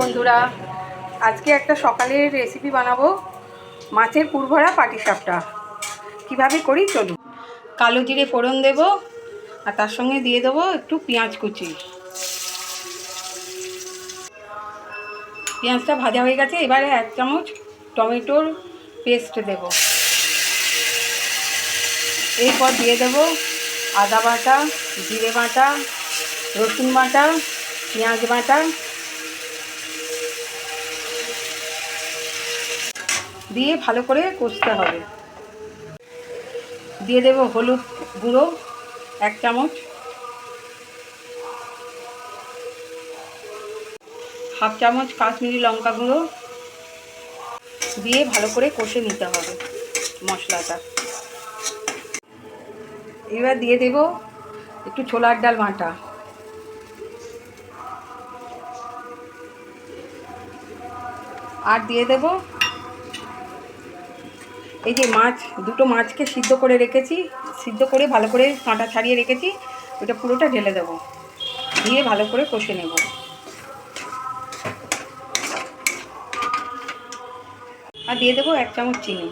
বন্ধুরা, আজকে একটা সকালের রেসিপি বানাবো মাছের পুরভরা পাটিসাপটা। কিভাবে করি চলুন। কালো জিরে ফোড়ন দেব আর তার সঙ্গে দিয়ে দেবো একটু পেঁয়াজ কুচি। পেঁয়াজটা ভাজা হয়ে গেছে, এবারে 1 চামচ টমেটোর পেস্ট দেব। এরপর দিয়ে দেব আদা বাটা, জিরে বাটা, রসুন বাটা, পেঁয়াজ বাটা দিয়ে ভালো করে কষতে হবে। দিয়ে দেব হলুদ গুঁড়ো 1 চামচ, হাফ চামচ কাশ্মীরি লঙ্কা গুঁড়ো দিয়ে ভালো করে কষে নিতে হবে মশলাটা। এবার দিয়ে দেব একটু ছোলার ডাল বাটা, আর দিয়ে দেব এই যে দুটো মাছকে সিদ্ধ করে রেখেছি, সিদ্ধ করে ভালো করে কাঁটা ছাড়িয়ে রেখেছি, ওটা পুরোটা ঢেলে দেব, দিয়ে ভালো করে কষে নেব। আর দিয়ে দেবো 1 চামচ চিনি।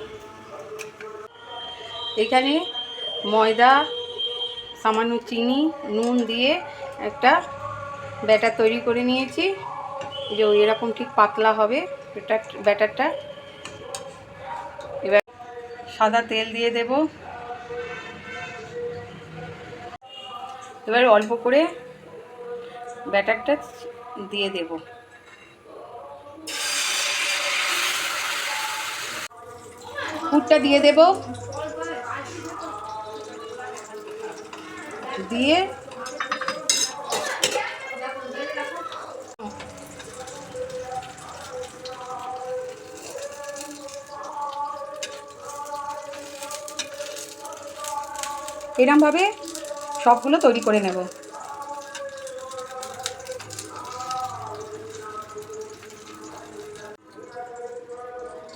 এখানে ময়দা, সামান্য চিনি, নুন দিয়ে একটা ব্যাটার তৈরি করে নিয়েছি, যে এরকম ঠিক পাতলা হবে ব্যাটারটা। এবার সাদা তেল দিয়ে দেব, এবার অল্প করে ব্যাটারটা দিয়ে দেব। পুরটা দিয়ে দেব, দিয়ে এরমভাবে সবগুলো তৈরি করে নেব।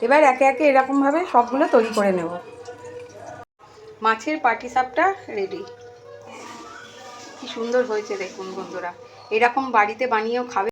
এবার একে একে এরকমভাবে সবগুলো তৈরি করে নেব। মাছের পাটিসাপটা রেডি। কি সুন্দর হয়েছে দেখুন বন্ধুরা, এরকম বাড়িতে বানিয়েও খাবে।